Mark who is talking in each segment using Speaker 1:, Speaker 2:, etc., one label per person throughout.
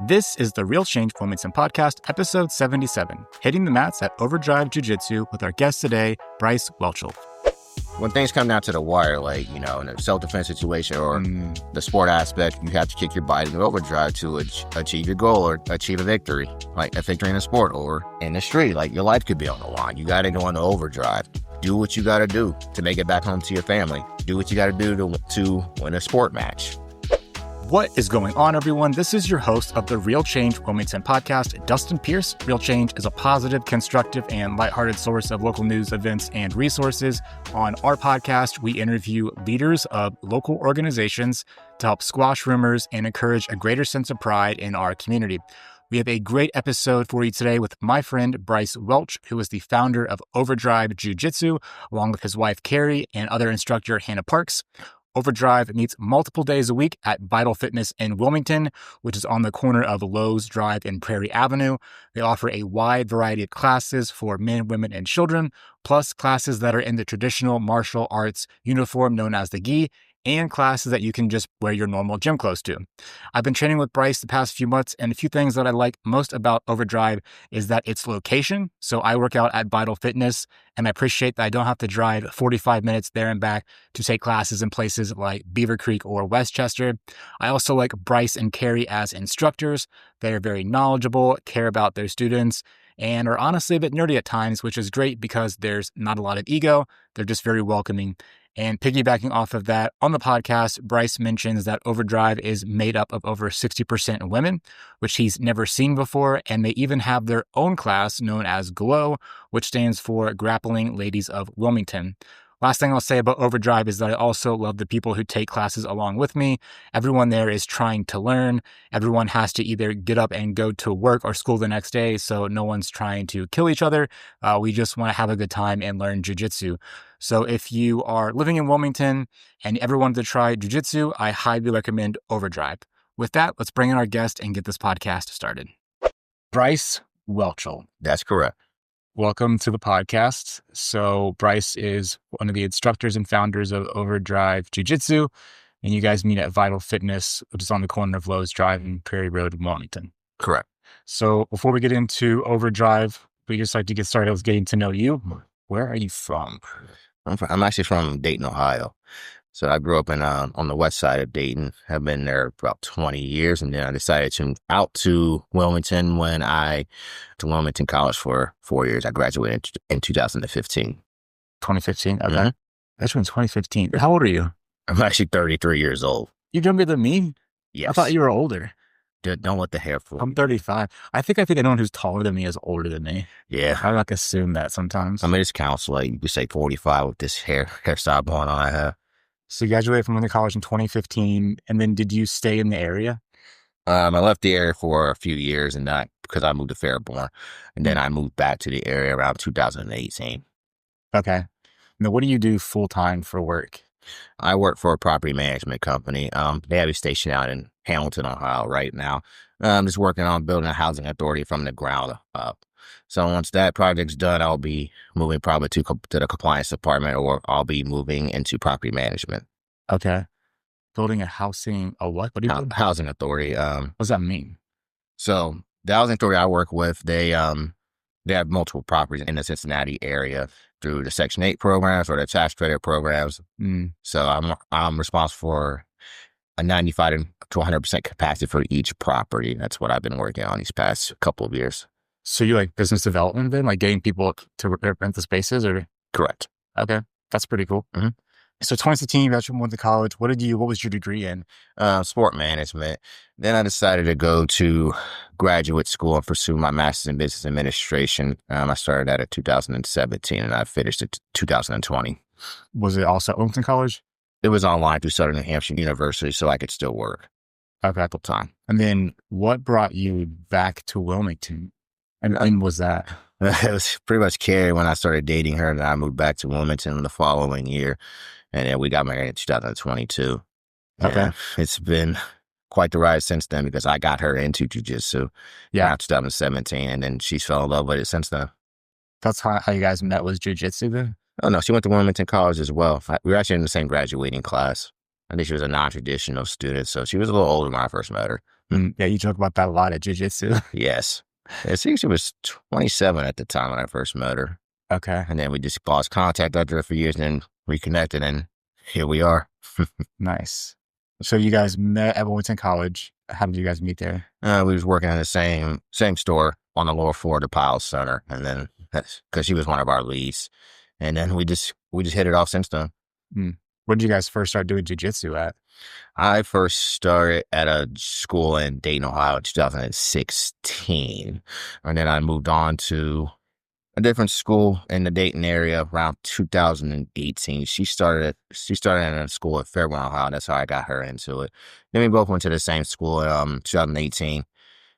Speaker 1: This is the Real Change Wilmington Podcast, episode 77, hitting the mats at Overdrive Jiu-Jitsu with our guest today, Bryce Whelchel.
Speaker 2: When things come down to the wire, like, in a self-defense situation or the sport aspect, you have to kick your body in overdrive to achieve your goal or achieve a victory, like a victory in a sport or in the street. Like, your life could be on the line. You got to go into overdrive. Do what you got to do to make it back home to your family. Do what you got to do to win a sport match.
Speaker 1: What is going on, everyone? This is your host of the Real Change Wilmington Podcast, Dustin Pierce. Real Change is a positive, constructive, and lighthearted source of local news, events, and resources. On our podcast, we interview leaders of local organizations to help squash rumors and encourage a greater sense of pride in our community. We have a great episode for you today with my friend Bryce Whelchel, who is the founder of Overdrive Jiu-Jitsu, along with his wife Kerrie and other instructor Hannah Parks. Overdrive meets multiple days a week at Vital Fitness in Wilmington, which is on the corner of Lowe's Drive and Prairie Avenue. They offer a wide variety of classes for men, women, and children, plus classes that are in the traditional martial arts uniform known as the gi, and classes that you can just wear your normal gym clothes to. I've been training with Bryce the past few months, and a few things that I like most about Overdrive is that its location. So I work out at Vital Fitness, and I appreciate that I don't have to drive 45 minutes there and back to take classes in places like Beaver Creek or Westchester. I also like Bryce and Kerrie as instructors. They're very knowledgeable, care about their students, and are honestly a bit nerdy at times, which is great because there's not a lot of ego. They're just very welcoming. And piggybacking off of that, on the podcast, Bryce mentions that Overdrive is made up of over 60% women, which he's never seen before, and they even have their own class known as GLOW, which stands for Grappling Ladies of Wilmington. Last thing I'll say about Overdrive is that I also love the people who take classes along with me. Everyone there is trying to learn. Everyone has to either get up and go to work or school the next day, so no one's trying to kill each other. We just want to have a good time and learn jiu-jitsu. So if you are living in Wilmington and ever wanted to try jiu-jitsu, I highly recommend Overdrive. With that, let's bring in our guest and get this podcast started. Bryce Whelchel.
Speaker 2: That's correct.
Speaker 1: Welcome to the podcast. So Bryce is one of the instructors and founders of Overdrive Jiu-Jitsu, and you guys meet at Vital Fitness, which is on the corner of Lowe's Drive and Prairie Road in Wilmington.
Speaker 2: Correct.
Speaker 1: So before we get into Overdrive, we just like to get started with getting to know you. Where are you from?
Speaker 2: I'm actually from Dayton, Ohio. So I grew up on the west side of Dayton. I've been there for about 20 years, and then I decided to move out to Wilmington when I to Wilmington College for 4 years. I graduated in 2015.
Speaker 1: 2015? Okay.
Speaker 2: Mm-hmm.
Speaker 1: That's in 2015. How old are you?
Speaker 2: I'm actually 33 years old.
Speaker 1: You're younger than me?
Speaker 2: Yes.
Speaker 1: I thought you were older.
Speaker 2: Don't let the hair fool.
Speaker 1: I'm 35. I think anyone who's taller than me is older than me.
Speaker 2: Yeah.
Speaker 1: I like assume that sometimes.
Speaker 2: I mean, it's counts like you could say 45 with this hairstyle going on I have.
Speaker 1: So you graduated from Wilmington College in 2015, and then did you stay in the area?
Speaker 2: I left the area for a few years, and because I moved to Fairborn, and then I moved back to the area around 2018.
Speaker 1: Okay. Now, what do you do full time for work?
Speaker 2: I work for a property management company. They have a station out in Hamilton, Ohio right now. I'm just working on building a housing authority from the ground up. So once that project's done, I'll be moving probably to the compliance department, or I'll be moving into property management.
Speaker 1: Okay. Building a housing, a what? What do you
Speaker 2: Housing authority.
Speaker 1: What does that mean?
Speaker 2: So the housing authority I work with, they have multiple properties in the Cincinnati area through the Section 8 programs or the tax credit programs. So I'm responsible for a 95 to 100% capacity for each property. That's what I've been working on these past couple of years.
Speaker 1: So you like business development then? Like getting people to rent the spaces or?
Speaker 2: Correct.
Speaker 1: Okay. That's pretty cool.
Speaker 2: Mm-hmm.
Speaker 1: So 2015, you graduated went to college. What was your degree in?
Speaker 2: Sport management. Then I decided to go to graduate school and pursue my master's in business administration. I started that in 2017 and I finished it 2020.
Speaker 1: Was it also at Wilmington College?
Speaker 2: It was online through Southern New Hampshire University, so I could still work.
Speaker 1: Okay.
Speaker 2: Full time.
Speaker 1: And then what brought you back to Wilmington? And when was that?
Speaker 2: It was pretty much Kerrie when I started dating her, and I moved back to Wilmington the following year. And then we got married in 2022.
Speaker 1: Okay.
Speaker 2: And it's been quite the ride since then because I got her into jiu-jitsu around 2017, and then she's fell in love with it since then.
Speaker 1: That's how you guys met, was jiu-jitsu then?
Speaker 2: Oh, no, she went to Wilmington College as well. We were actually in the same graduating class. I think she was a non-traditional student, so she was a little older when I first met her.
Speaker 1: Yeah, you talk about that a lot at jiu-jitsu.
Speaker 2: Yes. I think she was 27 at the time when I first met her.
Speaker 1: Okay,
Speaker 2: And then we just lost contact after a few years and then reconnected, and here we are.
Speaker 1: nice. So you guys met at Wilmington College. How did you guys meet there?
Speaker 2: We was working in the same store on the lower floor of the Pile Center, and then that's because she was one of our leads, and then we just hit it off since then.
Speaker 1: Mm. When did you guys first start doing jiu-jitsu at?
Speaker 2: I first started at a school in Dayton, Ohio, in 2016, and then I moved on to a different school in the Dayton area around 2018. She started in a school at Fairmont, Ohio. That's how I got her into it. Then we both went to the same school in 2018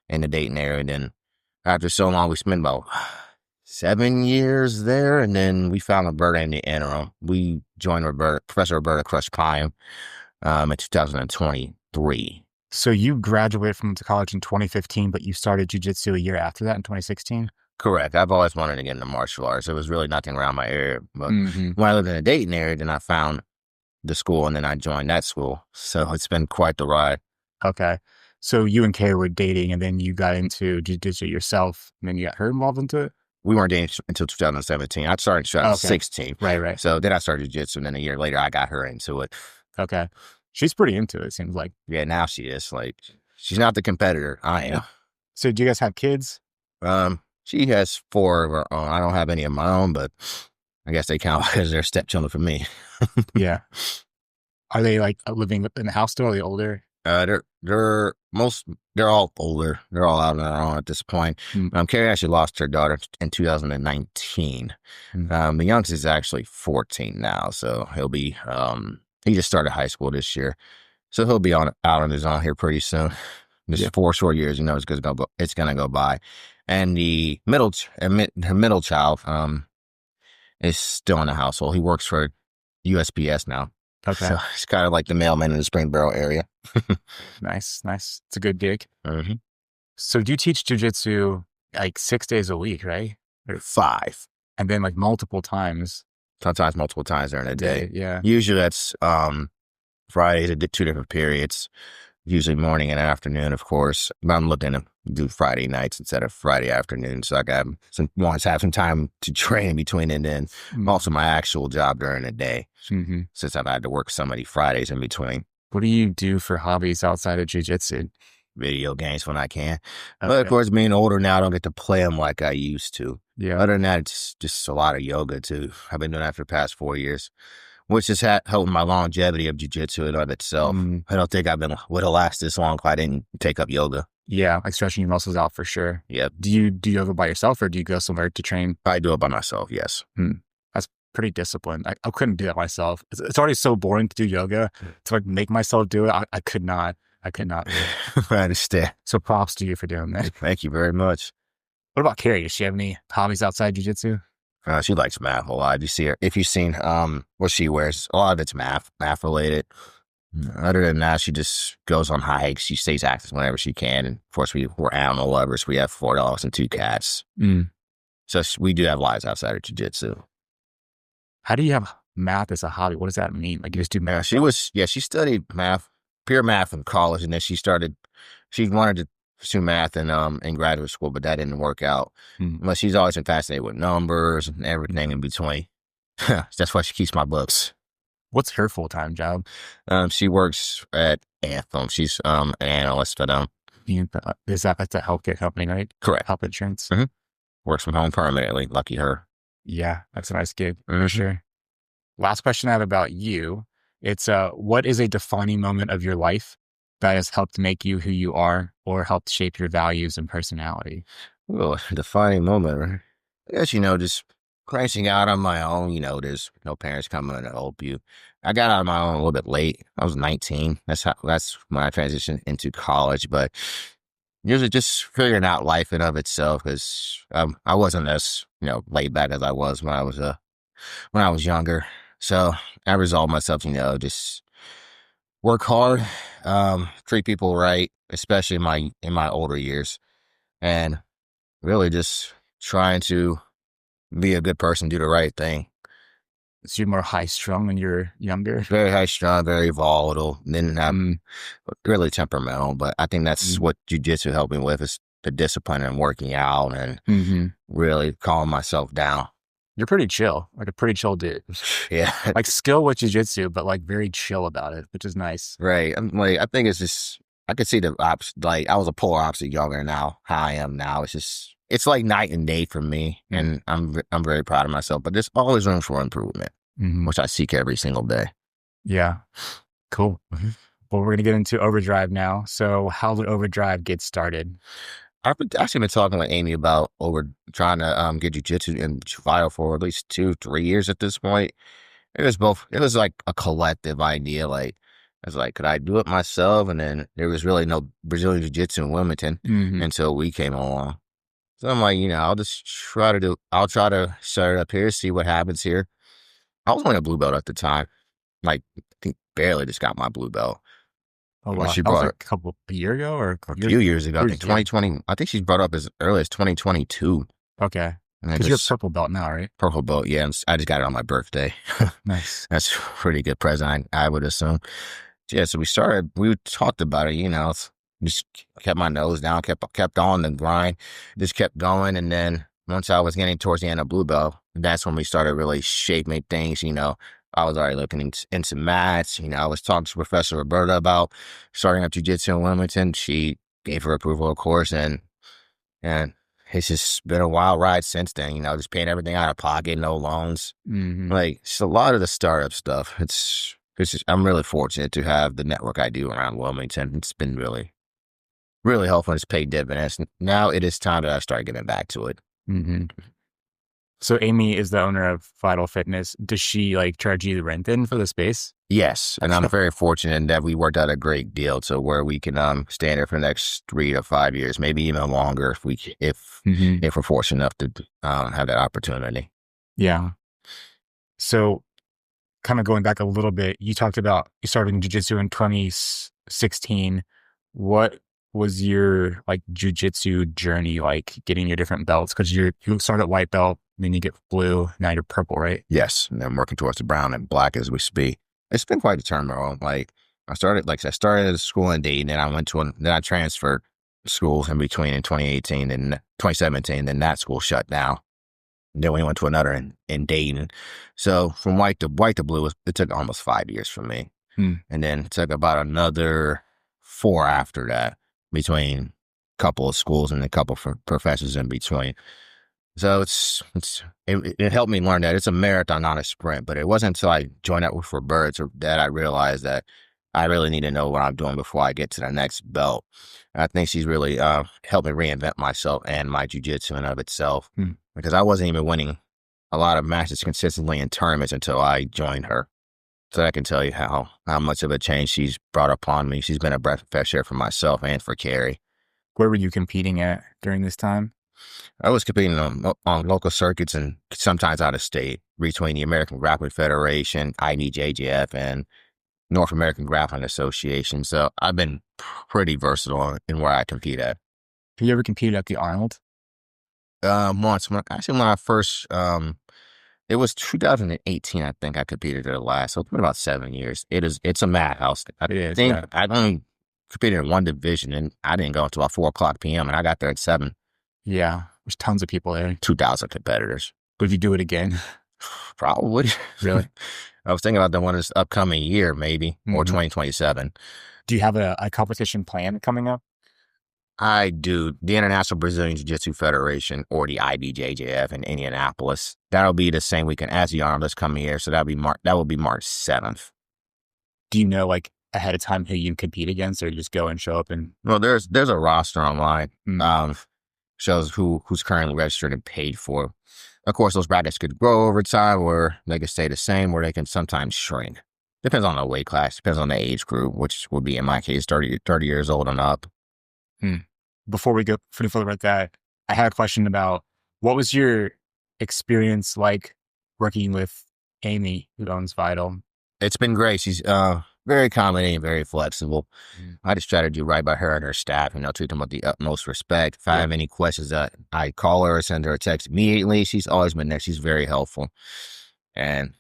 Speaker 2: in the Dayton area. And then after so long, we spent about 7 years there. And then we found Roberta in the interim. We joined Professor Roberta Crush-Klein in 2023.
Speaker 1: So you graduated from college in 2015, but you started jiu-jitsu a year after that in 2016?
Speaker 2: Correct. I've always wanted to get into martial arts. There was really nothing around my area. But when I lived in the Dayton area, then I found the school and then I joined that school. So it's been quite the ride.
Speaker 1: Okay. So you and Kerrie were dating and then you got into jiu-jitsu yourself and then you got her involved into it?
Speaker 2: We weren't dating until 2017. I started in 2016.
Speaker 1: Okay. Right.
Speaker 2: So then I started jiu-jitsu, and then a year later I got her into it.
Speaker 1: Okay. She's pretty into it seems like.
Speaker 2: Yeah, now she is. Like, she's not the competitor. I am.
Speaker 1: So do you guys have kids?
Speaker 2: She has 4 of her own. I don't have any of my own, but I guess they count because they're stepchildren for me.
Speaker 1: Yeah. Are they like living in the house still? Are they older?
Speaker 2: They're all older. They're all out on their own at this point. Kerrie actually lost her daughter in 2019. The youngest is actually 14 now, so he'll be he just started high school this year, so he'll be out on his own here pretty soon. Just 4 short years, it's gonna go by. And her middle child is still in the household. He works for USPS now.
Speaker 1: Okay.
Speaker 2: So it's kind of like the mailman in the Springboro area.
Speaker 1: Nice. It's a good gig.
Speaker 2: Mm-hmm.
Speaker 1: So do you teach jiu-jitsu like 6 days a week, right?
Speaker 2: Or 5.
Speaker 1: And then like multiple times.
Speaker 2: Sometimes multiple times during the day.
Speaker 1: Yeah.
Speaker 2: Usually that's Fridays at 2 different periods. Usually morning and afternoon, of course. But I'm looking to do Friday nights instead of Friday afternoon. So I want to have some time to train between and then also my actual job during the day. Since I've had to work so many Fridays in between.
Speaker 1: What do you do for hobbies outside of jiu-jitsu?
Speaker 2: Video games when I can.
Speaker 1: Okay.
Speaker 2: But of course, being older now, I don't get to play them like I used to.
Speaker 1: Yeah.
Speaker 2: Other than that, it's just a lot of yoga too. I've been doing that for the past 4 years, which has helped my longevity of jiu-jitsu in of itself. I don't think would have lasted this long if I didn't take up yoga.
Speaker 1: Yeah, like stretching your muscles out for sure.
Speaker 2: Yeah.
Speaker 1: Do you do yoga by yourself or do you go somewhere to train?
Speaker 2: I do it by myself, yes.
Speaker 1: That's pretty disciplined. I couldn't do that myself. It's already so boring to do yoga. To like make myself do it, I could not. I
Speaker 2: understand.
Speaker 1: So props to you for doing that.
Speaker 2: Thank you very much.
Speaker 1: What about Kerrie? Does she have any hobbies outside jiu-jitsu?
Speaker 2: She likes math a lot. If you've seen what she wears, a lot of it's math related. Other than that, she just goes on hikes. She stays active whenever she can. And of course, we're animal lovers. We have 4 dogs and 2 cats. So we do have lives outside of jiu-jitsu.
Speaker 1: How do you have math as a hobby? What does that mean? Like you just do math?
Speaker 2: She studied math, pure math in college. And then she wanted to pursue math in graduate school, but that didn't work out. But she's always been fascinated with numbers and everything in between. That's why she keeps my books.
Speaker 1: What's her full-time job?
Speaker 2: She works at Anthem. She's an analyst for them.
Speaker 1: Is that's a healthcare company, right?
Speaker 2: Correct.
Speaker 1: Health insurance.
Speaker 2: Works from home permanently. Lucky her.
Speaker 1: Yeah, that's a nice gig for sure. Last question I have about you. It's what is a defining moment of your life that has helped make you who you are or helped shape your values and personality?
Speaker 2: Well, defining moment, right? I guess, just branching out on my own, there's no parents coming to help you. I got out on my own a little bit late. I was 19. That's when I transitioned into college, but usually just figuring out life in of itself because I wasn't as, laid back as I was when I was younger. So I resolved myself, just work hard, treat people right, especially in my older years, and really just trying to be a good person, do the right thing.
Speaker 1: So you're more high strung when you're younger.
Speaker 2: Very high strung, very volatile. Didn't have really temperamental, but I think that's what jiu-jitsu helped me with is the discipline and working out and really calming myself down.
Speaker 1: You're pretty chill, like a pretty chill dude.
Speaker 2: Yeah.
Speaker 1: Like skill with jiu-jitsu, but like very chill about it, which is nice.
Speaker 2: Right. I'm like, I think it's just, I could see the opposite. Like I was a polar opposite younger now, how I am now. It's just, it's like night and day for me. And I'm very proud of myself, but there's always room for improvement, which I seek every single day.
Speaker 1: Yeah. Cool. Well, we're going to get into Overdrive now. So how did Overdrive get started?
Speaker 2: I've actually been talking with Amy about trying to get jiu-jitsu in Vital for at least 2-3 years at this point. It was like a collective idea. Like, I was like, could I do it myself? And then there was really no Brazilian jiu-jitsu in Wilmington until we came along. So I'm like, I'll try to set it up here, see what happens here. I was only a blue belt at the time. Like, I think barely just got my blue belt.
Speaker 1: Oh, wow. She brought it a year ago or
Speaker 2: a few years ago. I think 2020. I think she's brought up as early as 2022.
Speaker 1: Okay. Because you're a purple belt now, right?
Speaker 2: Purple belt, yeah. I just got it on my birthday.
Speaker 1: Nice.
Speaker 2: That's a pretty good present, I would assume. Yeah, so we talked about it, just kept my nose down, kept on the grind, just kept going. And then once I was getting towards the end of blue belt, that's when we started really shaping things, I was already looking into mats. I was talking to Professor Roberta about starting up jiu-jitsu in Wilmington. She gave her approval, of course, and it's just been a wild ride since then. Just paying everything out of pocket, no loans. Like it's a lot of the startup stuff. I'm really fortunate to have the network I do around Wilmington. It's been really, really helpful. It's paid dividends. Now it is time that I start getting back to it.
Speaker 1: So Amy is the owner of Vital Fitness. Does she charge you the rent then for the space?
Speaker 2: Yes. And I'm very fortunate that we worked out a great deal to where we can stay there for the next 3 to 5 years, maybe even longer if we're fortunate enough to have that opportunity.
Speaker 1: Yeah. So kind of going back a little bit, you talked about you started in jiu-jitsu in 2016. What was your jiu-jitsu journey like, getting your different belts? Because you started at white belt, then you get blue, now you're purple, right?
Speaker 2: Yes, and I'm working towards the brown and black as we speak. It's been quite a turmoil. I started at school in Dayton, and then I transferred schools in between in 2018 and 2017. Then that school shut down. Then we went to another in Dayton. So from white to blue, it took almost 5 years for me, and then it took about another 4 after that, between a couple of schools and a couple of professors in between. So it helped me learn that it's a marathon, not a sprint. But it wasn't until I joined up with Roberta that I realized that I really need to know what I'm doing before I get to the next belt. And I think she's really helped me reinvent myself and my jiu-jitsu in of itself, because I wasn't even winning a lot of matches consistently in tournaments until I joined her. So I can tell you how much of a change she's brought upon me. She's been a breath of fresh air for myself and for Kerrie.
Speaker 1: Where were you competing at during this time?
Speaker 2: I was competing on local circuits and sometimes out of state, between the American Grappling Federation, IBJJF, and North American Grappling Association. So I've been pretty versatile in where I compete at.
Speaker 1: Have you ever competed at the Arnold?
Speaker 2: Once. When I first, it was 2018, I think I competed at the last. So it's been about 7 years. It's a madhouse. I only competed in one division, and I didn't go until about 4:00 p.m. and I got there at 7.
Speaker 1: Yeah, there's tons of people there.
Speaker 2: 2,000 competitors.
Speaker 1: Would you do it again?
Speaker 2: Probably.
Speaker 1: Really?
Speaker 2: I was thinking about the one this upcoming year, maybe, or 2027.
Speaker 1: Do you have a competition plan coming up?
Speaker 2: I do. The International Brazilian Jiu-Jitsu Federation, or the IBJJF in Indianapolis. That'll be the same weekend as the Arnold this coming year, so that will be March 7th.
Speaker 1: Do you know ahead of time who you compete against, or you just go and show up and?
Speaker 2: Well, there's a roster online. Shows who's currently registered and paid for. Of course, those brackets could grow over time, or they could stay the same, or they can sometimes shrink. Depends on the weight class, depends on the age group, which would be, in my case, 30 years old and up.
Speaker 1: Before we go further with that, I had a question about what was your experience like working with Amy, who owns Vital?
Speaker 2: It's been great. She's very accommodating, very flexible. I just try to do right by her and her staff, treat them with the utmost respect. If I have any questions, I call her or send her a text immediately. She's always been there. She's very helpful. And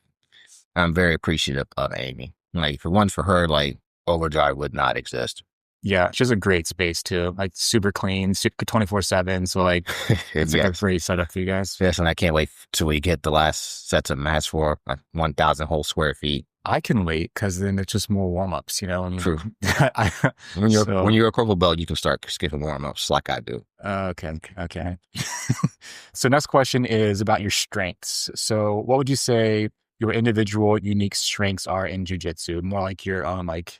Speaker 2: I'm very appreciative of Amy. Like, if it wasn't for her, like, Overdrive would not exist.
Speaker 1: Yeah, she has a great space too, like super clean, 24/7. So like, it's like a
Speaker 2: Yes.
Speaker 1: great setup for you guys.
Speaker 2: Yes, and I can't wait till we get the last sets of mats for 1,000 whole square feet.
Speaker 1: I can wait because then it's just more warm ups, you know. And
Speaker 2: True.
Speaker 1: I,
Speaker 2: When you're a purple belt, you can start skipping warm ups like I do.
Speaker 1: okay. So next question is about your strengths. So what would you say your individual unique strengths are in jiu-jitsu? More like your like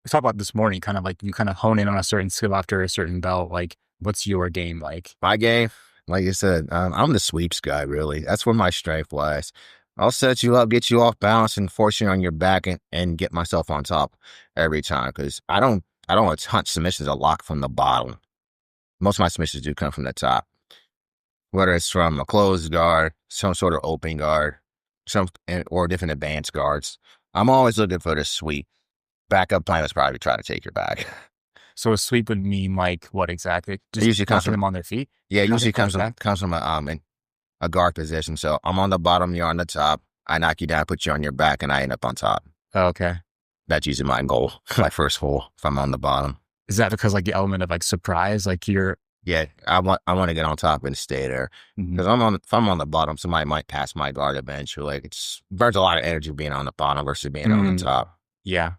Speaker 1: we talked about this morning, kind of like you kind of hone in on a certain skill after a certain belt. Like, what's your game like?
Speaker 2: My game, like I said, I'm the sweeps guy, really. That's where my strength lies. I'll set you up, get you off balance, and force you on your back and get myself on top every time. Because I don't hunt submissions a lot from the bottom. Most of my submissions do come from the top. Whether it's from a closed guard, some sort of open guard, or different advanced guards. I'm always looking for the sweep. Backup plan is probably try to take your back.
Speaker 1: So a sweep would mean like what exactly? Just
Speaker 2: It usually comes
Speaker 1: knocking
Speaker 2: from
Speaker 1: them on their feet?
Speaker 2: Yeah, it
Speaker 1: How
Speaker 2: usually
Speaker 1: they come back?
Speaker 2: comes from a guard position. So I'm on the bottom, you're on the top. I knock you down, put you on your back, and I end up on top.
Speaker 1: Oh, okay.
Speaker 2: That's usually my goal, my first goal, if I'm on the bottom.
Speaker 1: Is that because like the element of like surprise, like you're
Speaker 2: Yeah, I want to get on top and stay there. Because if I'm on the bottom, somebody might pass my guard eventually. Like, it's burns a lot of energy being on the bottom versus being on the top.
Speaker 1: Yeah.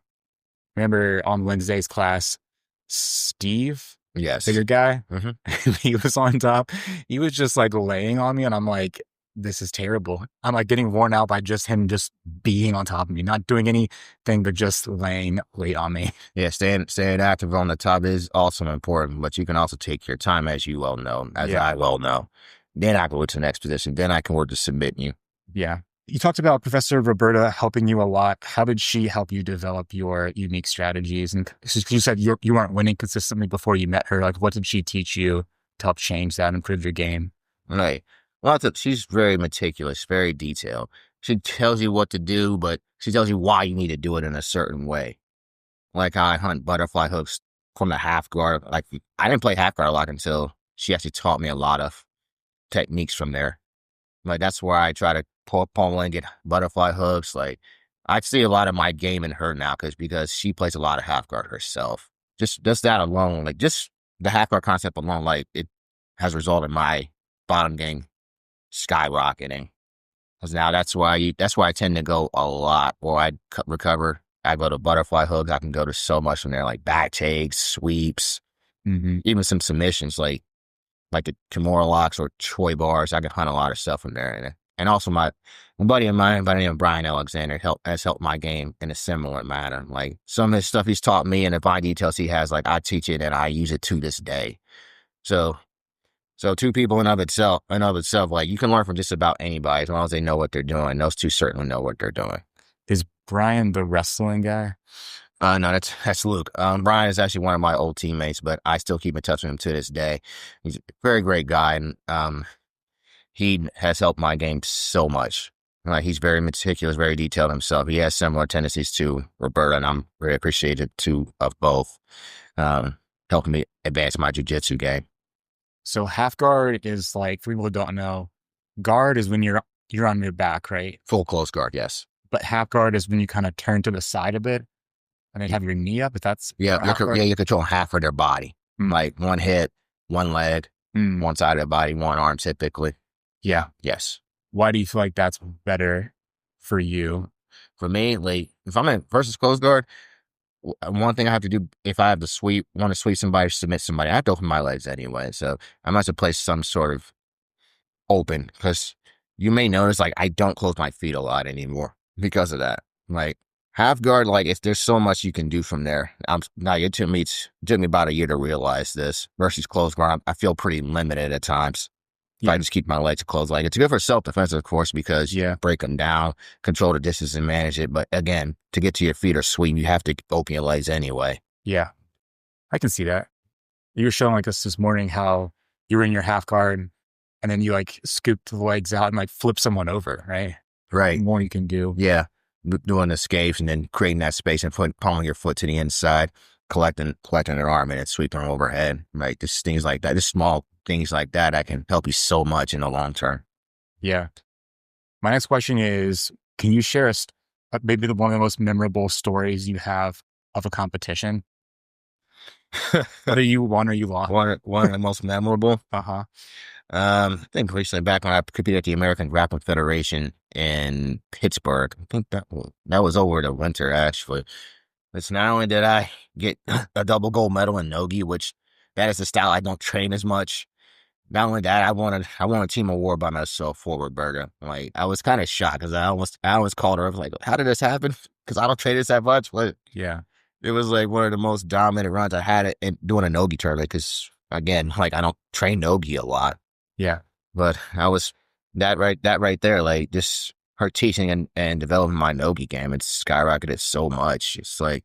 Speaker 1: Remember on Wednesday's class, Steve,
Speaker 2: Yes.
Speaker 1: bigger guy,
Speaker 2: Mhm.
Speaker 1: he was on top. He was just like laying on me, and I'm like, this is terrible. I'm like getting worn out by just him just being on top of me, not doing anything but just laying weight on me.
Speaker 2: Yeah, staying active on the top is also important, but you can also take your time, as you well know, as
Speaker 1: Yeah.
Speaker 2: I well know. Then I go to the next position. Then I can work to submit you.
Speaker 1: Yeah. You talked about Professor Roberta helping you a lot. How did she help you develop your unique strategies? And 'cause you said you weren't winning consistently before you met her. Like, what did she teach you to help change that, improve your game?
Speaker 2: Right. She's very meticulous, very detailed. She tells you what to do, but she tells you why you need to do it in a certain way. Like, I hunt butterfly hooks from the half guard. Like, I didn't play half guard a lot until she actually taught me a lot of techniques from there. Like, that's where I try to pummel and get butterfly hooks. Like, I see a lot of my game in her now because she plays a lot of half guard herself. Just that alone, like, just the half guard concept alone, like, it has resulted in my bottom game skyrocketing. Because now that's why I tend to go a lot. Or I recover. I go to butterfly hooks. I can go to so much from there, like back takes, sweeps, even some submissions, like the Kimura locks or Troy bars. I can hunt a lot of stuff from there. And also my buddy of mine by the name of Brian Alexander has helped my game in a similar manner. Like, some of his stuff he's taught me and the fine details he has, like, I teach it and I use it to this day. So two people in of itself, like, you can learn from just about anybody as long as they know what they're doing. Those two certainly know what they're doing.
Speaker 1: Is Brian the wrestling guy?
Speaker 2: No, that's Luke. Brian is actually one of my old teammates, but I still keep in touch with him to this day. He's a very great guy, and he has helped my game so much. Like, he's very meticulous, very detailed himself. He has similar tendencies to Roberta, and I'm very appreciative of both, helping me advance my jiu-jitsu game.
Speaker 1: So half guard is like, for people who don't know, guard is when you're on your back, right?
Speaker 2: Full close guard, yes.
Speaker 1: But half guard is when you kind of turn to the side a bit and then have your knee up. If that's
Speaker 2: you're controlling half of their body, like one head, one leg, one side of the body, one arm, typically.
Speaker 1: Yeah.
Speaker 2: Yes.
Speaker 1: Why do you feel like that's better for you?
Speaker 2: For me, like, if I'm in versus closed guard, one thing I have to do if I have to want to sweep somebody or submit somebody, I have to open my legs anyway. So I must have placed some sort of open, because you may notice, like, I don't close my feet a lot anymore because of that. Like, half guard, like, if there's so much you can do from there. It took me about a year to realize this. Versus closed guard, I feel pretty limited at times. If I just keep my legs closed, like, it's good for self-defense, of course, because you break them down, control the distance, and manage it. But again, to get to your feet or sweep, you have to open your legs anyway.
Speaker 1: Yeah, I can see that. You were showing like us this morning how you were in your half guard and then you like scooped the legs out and like flip someone over, right?
Speaker 2: Right.
Speaker 1: The more you can do.
Speaker 2: Yeah. Doing escapes and then creating that space and pulling your foot to the inside, collecting an arm and then sweeping overhead, right? Just things like that. Just small things like that can help you so much in the long term.
Speaker 1: Yeah. My next question is, can you share maybe one of the most memorable stories you have of a competition? Whether you won or you lost.
Speaker 2: One of the most memorable.
Speaker 1: Uh-huh.
Speaker 2: I think recently back when I competed at the American Grappling Federation in Pittsburgh. I think that was over the winter actually. It's not only did I get a double gold medal in Nogi, which that is a style I don't train as much. Not only that, I won a team award by myself for Roberta. Like I was kind of shocked because I almost called her. I was like, "How did this happen?" Because I don't train this that much. But
Speaker 1: Yeah.
Speaker 2: it was like one of the most dominant runs I had in doing a Nogi tournament. Because again, like I don't train Nogi a lot,
Speaker 1: Yeah.
Speaker 2: but I was that right there. Like just her teaching and developing my Nogi game, it's skyrocketed so much. It's like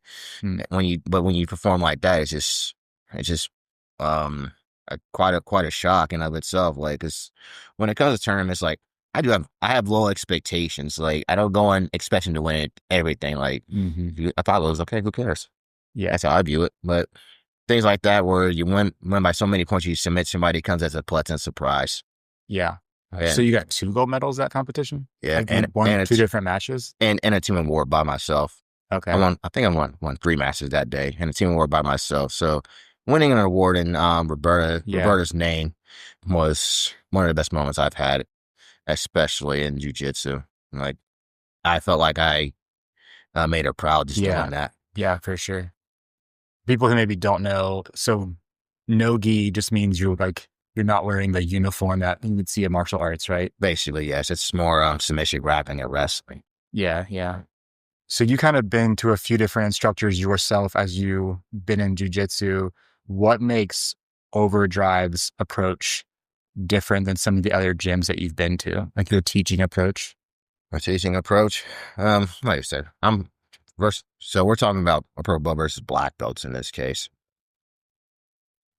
Speaker 2: when you perform like that, it's just um quite a shock in of itself. Like, 'cause when it comes to tournaments, like I have low expectations. Like I don't go in expecting to win everything. Like if I lose, okay, who cares?
Speaker 1: Yeah.
Speaker 2: That's how I view it. But things like that where you win by so many points, you submit somebody, comes as a pleasant surprise.
Speaker 1: Yeah.
Speaker 2: And,
Speaker 1: So you got 2 gold medals that competition?
Speaker 2: yeah,
Speaker 1: Like you won 2 different matches?
Speaker 2: and a team award by myself.
Speaker 1: Okay.
Speaker 2: I think I won 3 matches that day and a team award by myself. So winning an award in Roberta's name was one of the best moments I've had, especially in jiu-jitsu. Like I felt like I made her proud just doing that.
Speaker 1: Yeah, for sure. People who maybe don't know, so no-gi just means you're not wearing the uniform that you would see in martial arts, right?
Speaker 2: Basically, yes. It's more submission grappling and wrestling.
Speaker 1: Yeah, yeah. So you kind of been to a few different instructors yourself as you've been in jiu-jitsu. What makes Overdrive's approach different than some of the other gyms that you've been to, like your teaching approach?
Speaker 2: My teaching approach, like I said, so we're talking about a pro belt versus black belts in this case.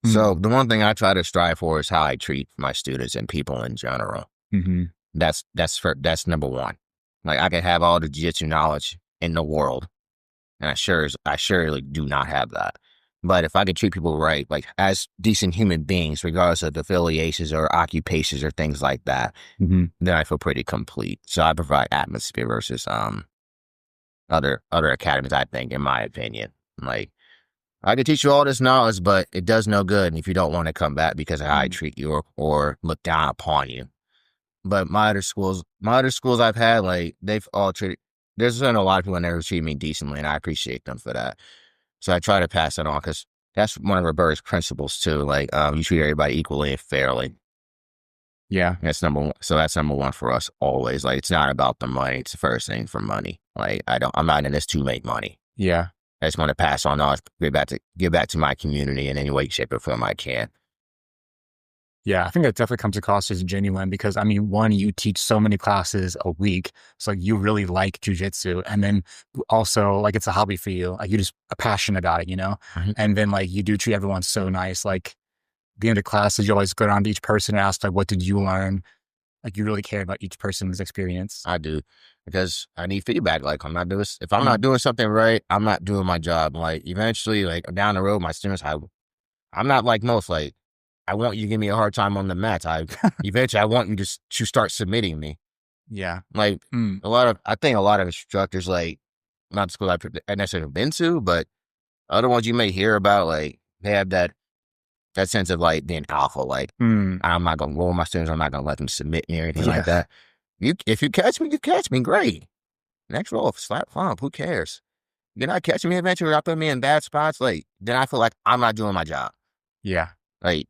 Speaker 2: So the one thing I try to strive for is how I treat my students and people in general. That's number one. Like I can have all the jiu-jitsu knowledge in the world, and I surely do not have that. But if I could treat people right, like as decent human beings, regardless of affiliations or occupations or things like that, then I feel pretty complete. So I provide atmosphere versus other academies, I think, in my opinion. Like I could teach you all this knowledge, but it does no good if you don't want to come back because of how I treat you or look down upon you. But my other schools I've had, like they've all treated. There's been a lot of people in there who treat me decently, and I appreciate them for that. So I try to pass it on because that's one of Roberta's principles too. Like you treat everybody equally and fairly.
Speaker 1: Yeah,
Speaker 2: that's number one. So that's number one for us always. Like it's not about the money; it's the first thing for money. Like I'm not in this to make money.
Speaker 1: Yeah,
Speaker 2: I just want to pass on knowledge, give back to my community in any way, shape, or form I can.
Speaker 1: Yeah, I think that definitely comes across as genuine because, I mean, one, you teach so many classes a week. So like you really like jujitsu. And then also like it's a hobby for you. Like you just are passionate about it, you know? And then like you do treat everyone so nice. Like the end of classes, you always go around to each person and ask like, what did you learn? Like you really care about each person's experience.
Speaker 2: I do because I need feedback. Like if I'm not doing something right, I'm not doing my job. Like eventually, like down the road, my students, I'm not like most, like, I want you to give me a hard time on the mats. Eventually I want you to start submitting me.
Speaker 1: Yeah.
Speaker 2: Like I think a lot of instructors, like not the school I've necessarily been to, but other ones you may hear about, like they have that sense of like being alpha. Like I'm not going to roll my students. I'm not going to let them submit me or anything like that. If you catch me, you catch me. Great. Next roll, slap bump. Who cares? You're not catching me eventually. Not putting me in bad spots. Like then I feel like I'm not doing my job.
Speaker 1: Yeah.
Speaker 2: Like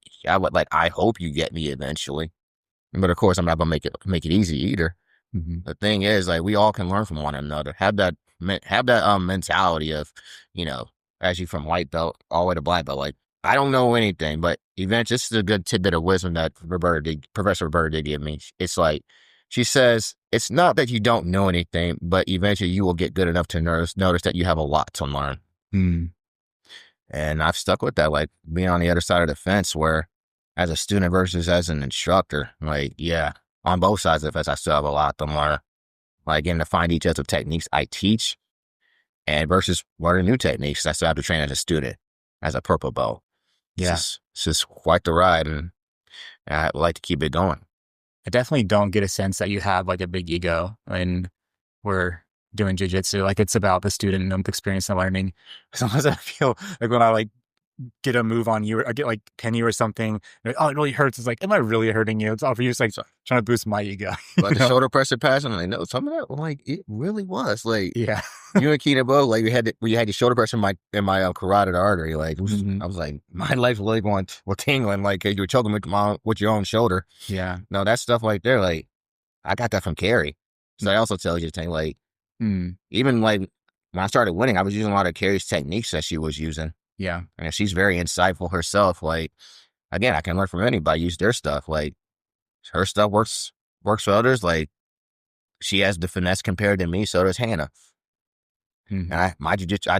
Speaker 2: I hope you get me eventually, but of course I'm not gonna make it easy either. The thing is, like we all can learn from one another. Have that mentality of, you know, as you from white belt all the way to black belt. Like I don't know anything, but eventually this is a good tidbit of wisdom that Professor Roberta did give me. It's like she says, it's not that you don't know anything, but eventually you will get good enough to notice that you have a lot to learn. And I've stuck with that, like being on the other side of the fence where as a student versus as an instructor, like, yeah, on both sides of the fence, I still have a lot to learn. Like getting to find each other techniques I teach and versus what are new techniques I still have to train as a student, as a purple belt.
Speaker 1: Yeah.
Speaker 2: It's just quite the ride, and I'd like to keep it going.
Speaker 1: I definitely don't get a sense that you have like a big ego and where doing jiu-jitsu. Like it's about the student and experience and learning. Sometimes I feel like when I like get a move on you or I get like pin you or something, like, oh, it really hurts. It's like, am I really hurting you? It's all for you. It's like trying to boost my ego.
Speaker 2: But the shoulder pressure pass, I'm like, no, some of that, like, it really was. Like,
Speaker 1: Yeah.
Speaker 2: you and Keenan both, like, you had the shoulder pressure in my carotid artery. Like, I was like, my legs were like going, tingling, like, you were choking with your own shoulder.
Speaker 1: Yeah.
Speaker 2: No, that stuff right there, like, I got that from Kerrie. So I also tell you the thing, like, even like when I started winning, I was using a lot of Kerrie's techniques that she was using.
Speaker 1: Yeah.
Speaker 2: And she's very insightful herself. Like, again, I can learn from anybody, use their stuff. Like, her stuff works for others. Like, she has the finesse compared to me, so does Hannah. And my jiu-jitsu,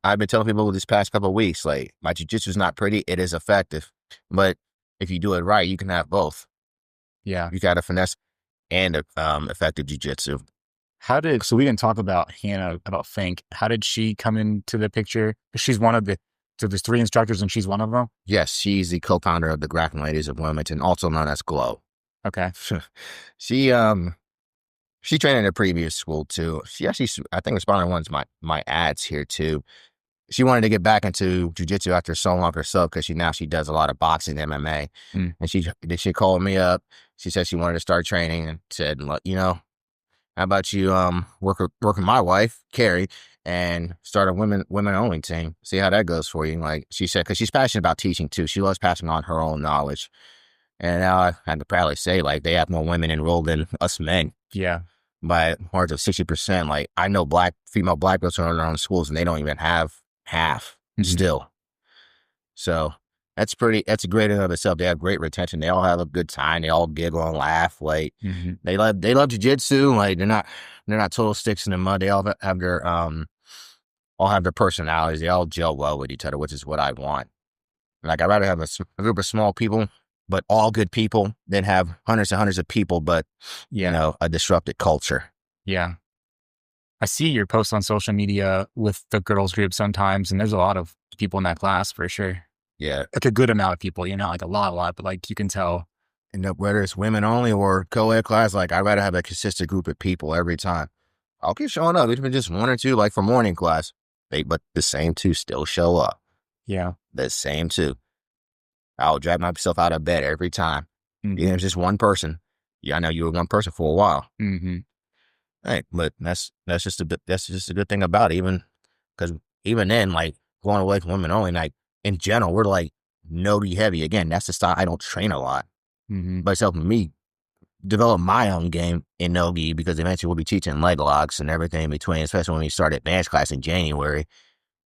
Speaker 2: I've been telling people this past couple of weeks, like, my jiu-jitsu is not pretty, it is effective. But if you do it right, you can have both.
Speaker 1: Yeah.
Speaker 2: You got a finesse and effective jiu-jitsu.
Speaker 1: So we didn't talk about Hannah, about Fink. How did she come into the picture? She's one of so there's 3 instructors and she's one of them?
Speaker 2: Yes, she's the co-founder of the Grappling Ladies of Wilmington, also known as Glow.
Speaker 1: Okay.
Speaker 2: She trained in a previous school too. She actually, I think, responded one of my ads here too. She wanted to get back into jiu-jitsu after so long herself because she does a lot of boxing, MMA. And she called me up. She said she wanted to start training and said, how about you work with my wife, Kerrie, and start a women only team. See how that goes for you. Like she said, because she's passionate about teaching too. She loves passing on her own knowledge. And now I had to proudly say, like, they have more women enrolled than us men.
Speaker 1: Yeah. By
Speaker 2: upwards of 60%. Like, I know female black belts are in their own schools and they don't even have half still. So that's a great in of itself. They have great retention. They all have a good time. They all giggle and laugh. Like they love jiu-jitsu. Like they're not total sticks in the mud. They all have their personalities. They all gel well with each other, which is what I want. Like, I'd rather have a group of small people, but all good people, than have hundreds and hundreds of people, but a disrupted culture.
Speaker 1: Yeah. I see your posts on social media with the girls group sometimes, and there's a lot of people in that class for sure.
Speaker 2: Yeah.
Speaker 1: Like a good amount of people, like a lot, but like you can tell.
Speaker 2: And whether it's women only or co-ed class, like I'd rather have a consistent group of people every time. I'll keep showing up. It's been just 1 or 2, like for morning class. But the same 2 still show up.
Speaker 1: Yeah.
Speaker 2: The same 2. I'll drag myself out of bed every time. Even if it's just one person. Yeah, I know you were one person for a while. Hey, but that's just a good thing about it. Because even then, like going away from women only, like in general, we're like no-gi heavy. Again, that's the style I don't train a lot. But it's helping me develop my own game in no-gi, because eventually we'll be teaching leg locks and everything in between, especially when we start advanced class in January,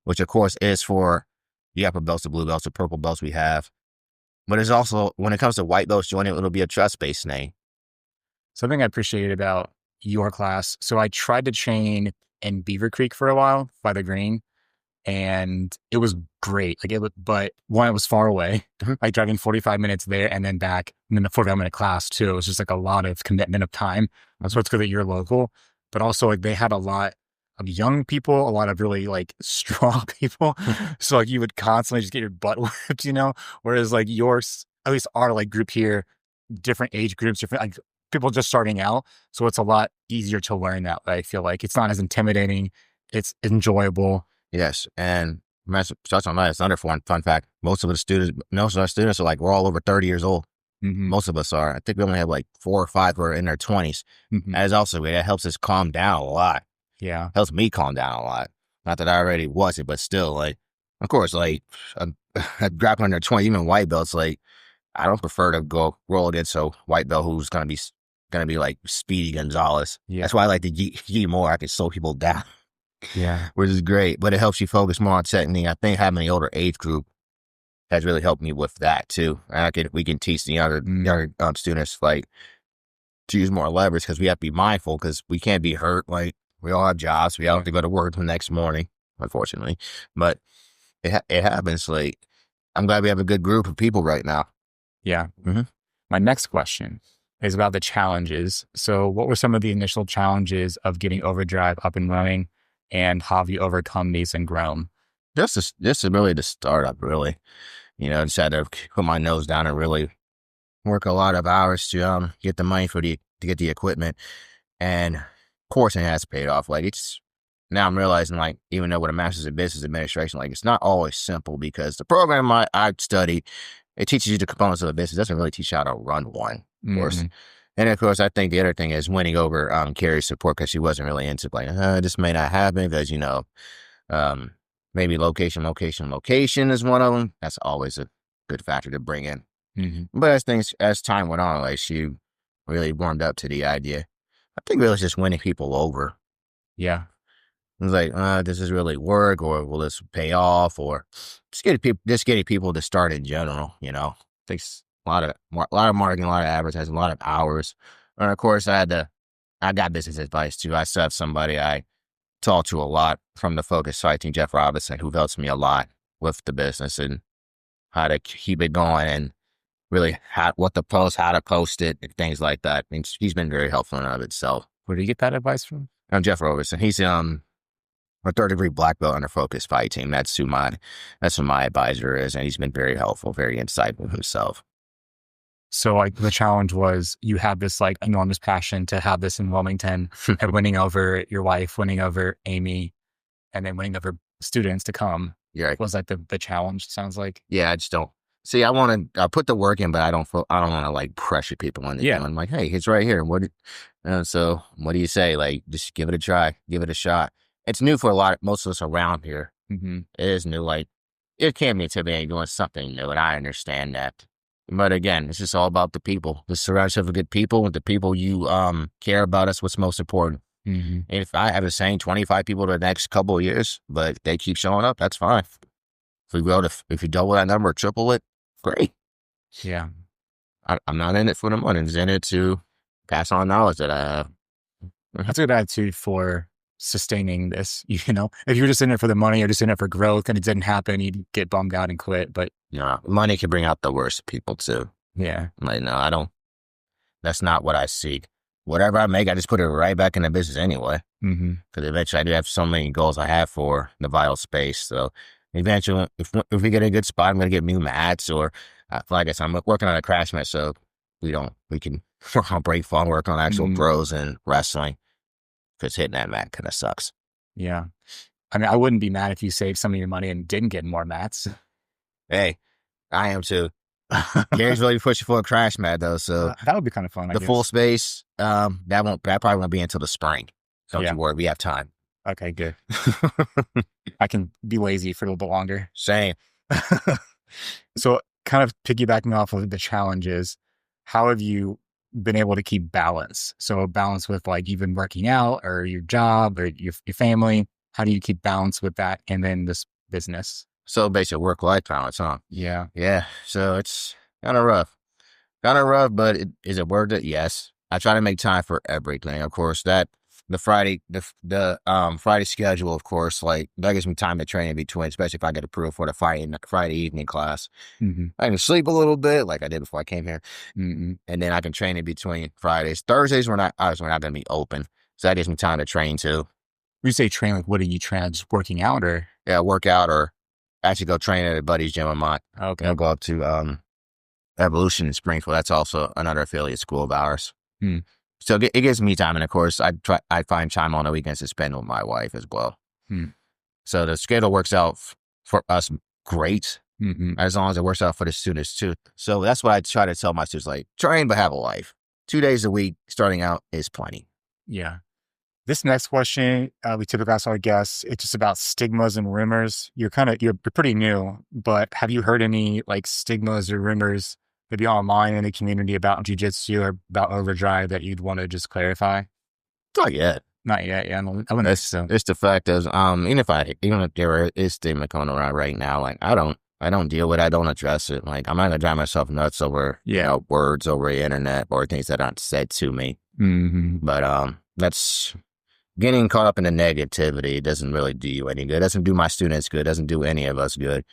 Speaker 2: which of course is for the upper belts, the blue belts, the purple belts we have. But it's also, when it comes to white belts joining, it'll be a trust-based name.
Speaker 1: Something I appreciated about your class. So I tried to train in Beaver Creek for a while by the Green, and it was great. But one, it was far away. Like driving 45 minutes there and then back, and then a 45-minute class too. It was just like a lot of commitment of time. So it's good that you're local, but also like they had a lot of young people, a lot of really like strong people. So like you would constantly just get your butt whipped, whereas like yours, at least our like group here, different age groups, different like people just starting out. So it's a lot easier to learn that way. I feel like it's not as intimidating. It's enjoyable.
Speaker 2: Yes. And touch on that, it's another fun fact. Most of our students are like, we're all over 30 years old. Most of us are. I think we only have like 4 or 5 who are in their 20s. As also, that helps us calm down a lot.
Speaker 1: Yeah.
Speaker 2: Helps me calm down a lot. Not that I already wasn't, but still, like, of course, like, a grappler in their 20s, even white belts, like, I don't prefer to go roll against a white belt who's gonna be like Speedy Gonzalez. Yeah. That's why I like the gi more. I can slow people down.
Speaker 1: Yeah.
Speaker 2: Which is great, but it helps you focus more on technique. I think having the older age group has really helped me with that too. We can teach the younger students like to use more leverage, because we have to be mindful, because we can't be hurt. Like, we all have jobs. We all have to go to work the next morning, unfortunately. But it happens. Like, I'm glad we have a good group of people right now.
Speaker 1: Yeah. My next question is about the challenges. So what were some of the initial challenges of getting Overdrive up and running, and how have you overcome these and grown?
Speaker 2: Just really the startup, really. Just had to put my nose down and really work a lot of hours to get the money to get the equipment. And course, it has paid off. Like, it's now I'm realizing, like, even though with a master's in business administration, like, it's not always simple because the program I studied, it teaches you the components of a business. It doesn't really teach you how to run one, of course. And of course, I think the other thing is winning over Kerrie's support, because she wasn't really into like, this may not happen because, maybe location is one of them. That's always a good factor to bring in. But as time went on, like, she really warmed up to the idea. I think it was just winning people over.
Speaker 1: Yeah.
Speaker 2: It was like, does this really work, or will this pay off, or just getting people to start in general. Takes a lot of marketing, a lot of advertising, a lot of hours. And of course, I got business advice too. I still have somebody I talk to a lot from the Focus Fighting, Jeff Robinson, who helps me a lot with the business and how to keep it going, and really what to post, how to post it, and things like that. I mean, he's been very helpful in and of itself.
Speaker 1: Where do you get that advice from?
Speaker 2: Jeff Robinson. He's a third-degree black belt under Focus Fighting. That's who my advisor is, and he's been very helpful, very insightful himself.
Speaker 1: So, like, the challenge was you have this, like, enormous passion to have this in Wilmington, and winning over your wife, winning over Amy, and then winning over students to come.
Speaker 2: Yeah.
Speaker 1: Was that the challenge, sounds like?
Speaker 2: Yeah, I just don't. See, I want to put the work in, but I don't want to, like, pressure people into it. I'm like, hey, it's right here. So what do you say? Like, just give it a try, give it a shot. It's new for most of us around here. It is new. Like, it can be intimidating doing something new, and I understand that. But again, it's just all about the people. Just surround yourself with good people, and the people you care about. That's what's most important. And if I have the same 25 people the next couple of years, but they keep showing up, that's fine. If you double that number or triple it, great.
Speaker 1: Yeah.
Speaker 2: I'm not in it for the money. I'm just in it to pass on knowledge that I have.
Speaker 1: That's a good attitude for sustaining this. If you're just in it for the money or just in it for growth and it didn't happen, you'd get bummed out and quit. But
Speaker 2: money can bring out the worst people too.
Speaker 1: Yeah.
Speaker 2: Like, no, I don't. That's not what I seek. Whatever I make, I just put it right back in the business anyway. Because eventually I do have so many goals I have for the vital space. So eventually, if we get a good spot, I'm going to get new mats, or like I said, I'm working on a crash mat, so we can work on break fall, work on actual pros and wrestling, because hitting that mat kind of sucks.
Speaker 1: Yeah. I mean, I wouldn't be mad if you saved some of your money and didn't get more mats.
Speaker 2: Hey, I am too. Kerrie's really pushing for a crash mat though, so
Speaker 1: that would be kind of fun.
Speaker 2: The full space, that probably won't be until the spring. Don't you worry, we have time.
Speaker 1: Okay, good. I can be lazy for a little bit longer.
Speaker 2: Same.
Speaker 1: So, kind of piggybacking off of the challenges, how have you been able to keep balance? So, balance with, like, even working out or your job or your family. How do you keep balance with that and then this business?
Speaker 2: So basically work-life balance, huh?
Speaker 1: Yeah.
Speaker 2: Yeah. So it's kind of rough. But is it worth it? Yes. I try to make time for everything. Of course, the Friday schedule, of course, like, that gives me time to train in between, especially if I get approved for the Friday evening class. I can sleep a little bit like I did before I came here. And then I can train in between Fridays. Thursdays we're not going to be open. So that gives me time to train too.
Speaker 1: When you say train, like, what do you train? Just working out or?
Speaker 2: Yeah, work out, or actually go train at a buddy's gym of mine.
Speaker 1: Okay.
Speaker 2: I'll go up to Evolution in Springfield. That's also another affiliate school of ours. So it gives me time, and of course, I find time on the weekends to spend with my wife as well. So the schedule works out for us great, as long as it works out for the students too. So that's what I try to tell my students: like, train but have a life. 2 days a week starting out is plenty.
Speaker 1: Yeah. This next question, we typically ask our guests, it's just about stigmas and rumors. You're pretty new, but have you heard any, like, stigmas or rumors, maybe online in the community, about jiu-jitsu or about Overdrive that you'd want to just clarify?
Speaker 2: Not yet.
Speaker 1: Not yet. Yeah, I wouldn't think so.
Speaker 2: It's the fact is, even if there is stigma going around right now, like, I don't deal with it. I don't address it. Like, I'm not gonna drive myself nuts over words over the internet or things that aren't said to me. But that's getting caught up in the negativity. Doesn't really do you any good. Doesn't do my students good. Doesn't do any of us good.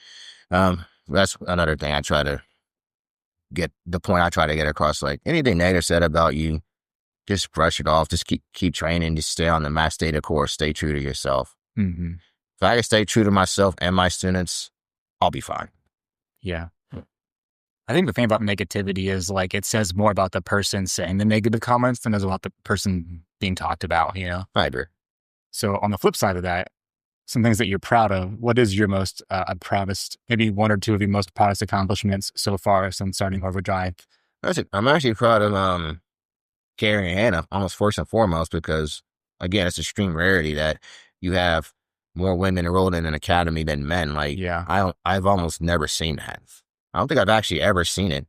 Speaker 2: That's another thing I try to get across. Like, anything negative said about you, just brush it off. Just keep training. Just stay on the mass data course. Stay true to yourself. If I can stay true to myself and my students, I'll be fine.
Speaker 1: Yeah. I think the thing about negativity is like it says more about the person saying the negative comments than it does about the person being talked about, you know?
Speaker 2: I agree.
Speaker 1: So on the flip side of that, some things that you're proud of, what is your most proudest, maybe one or two of your most proudest accomplishments so far since starting Overdrive?
Speaker 2: I'm actually proud of Kerrie and Hannah, almost first and foremost, because again, it's extreme rarity that you have more women enrolled in an academy than men. Like,
Speaker 1: Yeah.
Speaker 2: I've almost never seen that. I don't think I've actually ever seen it.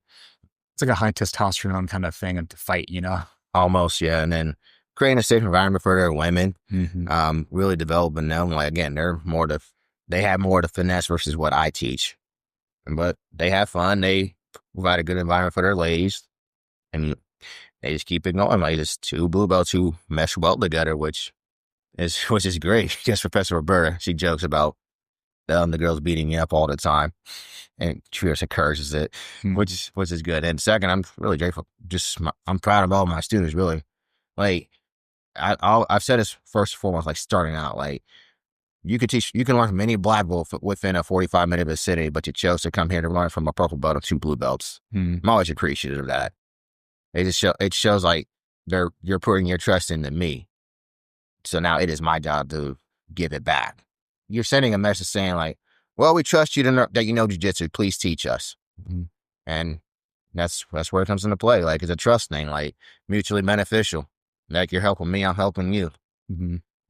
Speaker 1: It's like a high testosterone kind of thing and to fight, you know?
Speaker 2: Almost, yeah. And then creating a safe environment for their women,
Speaker 1: Mm-hmm.
Speaker 2: really developing them. Like, again, they have more to finesse versus what I teach. But they have fun. They provide a good environment for their ladies. And they just keep it going. Like, just two blue belts who mesh well together, which is great. Just Professor Roberta, she jokes about the girls beating me up all the time, and she just encourages it, which is good. And second, I'm really grateful. I'm proud of all my students. Really, like I've said this first and foremost. Like starting out, like you can learn from any black belt within a 45-minute vicinity, but you chose to come here to learn from a purple belt and two blue belts. I'm always appreciative of that. It shows like you're putting your trust into me. So now it is my job to give it back. You're sending a message saying like, well, we trust you to know that you know jiu-jitsu. Please teach us. And that's where it comes into play. Like it's a trust thing, like mutually beneficial. Like you're helping me, I'm helping you.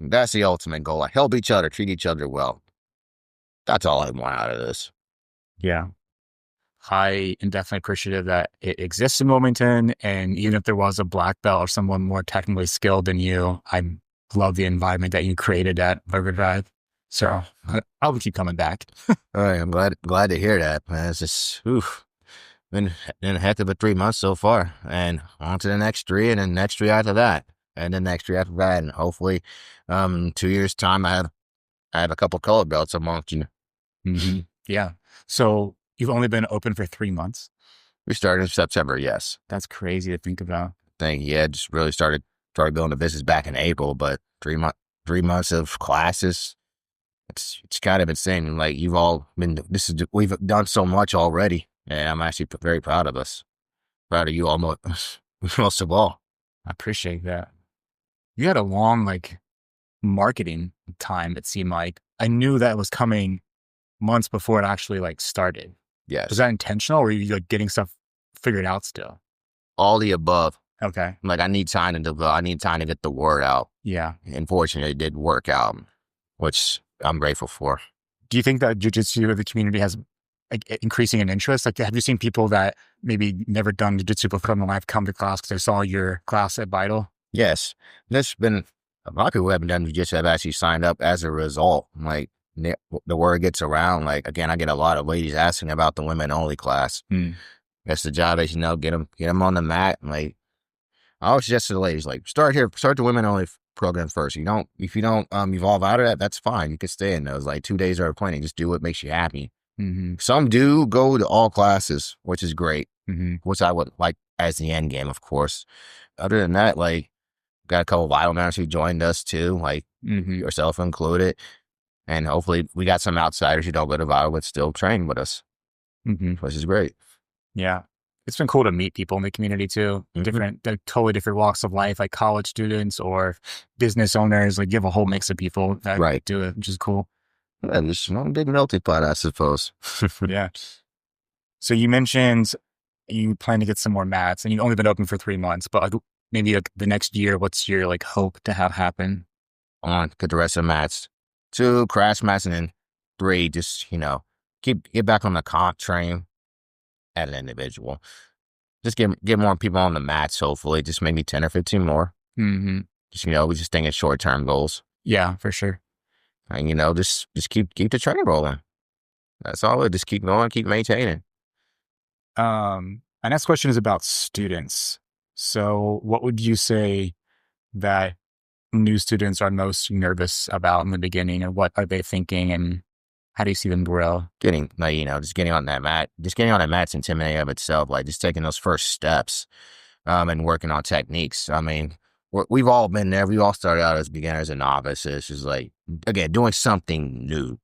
Speaker 2: That's the ultimate goal. Like help each other, treat each other well. That's all I want out of this.
Speaker 1: Yeah. I am definitely appreciative that it exists in Wilmington. And even if there was a black belt or someone more technically skilled than you, I love the environment that you created at Overdrive. So I'll keep coming back.
Speaker 2: All right. I'm glad to hear that, man. It's just, been a heck of a 3 months so far, and on to the next 3 and the next 3 after that, and the next 3 after that. And hopefully, 2 years time, I have a couple color belts amongst you.
Speaker 1: Yeah. So you've only been open for 3 months.
Speaker 2: We started in September. Yes.
Speaker 1: That's crazy to think about.
Speaker 2: Just really started building the business back in April, but 3 months of classes. It's kind of insane. Like you've all been, we've done so much already, and I'm actually very proud of us. Proud of you almost, most of all.
Speaker 1: I appreciate that. You had a long marketing time. It seemed like I knew that was coming months before it actually started.
Speaker 2: Yes.
Speaker 1: Was that intentional, or were you getting stuff figured out still?
Speaker 2: All the above.
Speaker 1: Okay.
Speaker 2: I need time to develop. I need time to get the word out.
Speaker 1: Yeah.
Speaker 2: Unfortunately, it did work out, which I'm grateful for.
Speaker 1: Do you think that jiu-jitsu or the community has increasing in interest? Have you seen people that maybe never done jiu-jitsu before in their life come to class because they saw your class at Vital?
Speaker 2: Yes. There's been a lot of people who haven't done jiu-jitsu have actually signed up as a result. The word gets around. Again, I get a lot of ladies asking about the women only class. That's the job, as you know, get them on the mat. I always suggest to the ladies, start the women only program first. If you don't evolve out of that, that's fine. You can stay in those. 2 days are plenty. Just do what makes you happy. Some do go to all classes, which is great, which I would like as the end game, of course. Other than that, got a couple of Vital members who joined us too, yourself included. And hopefully we got some outsiders who don't go to Vital but still train with us, which is great.
Speaker 1: Yeah. It's been cool to meet people in the community too. Totally different walks of life, like college students or business owners. You have a whole mix of people that do it, which is cool.
Speaker 2: Yeah, just one big melting pot, I suppose.
Speaker 1: Yeah. So you mentioned you plan to get some more mats, and you've only been open for 3 months, but maybe the next year, what's your hope to have happen?
Speaker 2: Get the rest of the mats. 2, crash mats, and then 3, just, get back on the comp train at an individual. Just get more people on the mats, hopefully. Just maybe 10 or 15 more. Just, we just thinking short-term goals.
Speaker 1: Yeah, for sure.
Speaker 2: And, just keep the train rolling. That's all. Just keep going, keep maintaining.
Speaker 1: My next question is about students. So what would you say that new students are most nervous about in the beginning, and what are they thinking, and how do you see them grow?
Speaker 2: Just getting on that mat. Just getting on that mat's intimidating of itself. Just taking those first steps, and working on techniques. We've all been there. We all started out as beginners and novices. It's again, doing something new.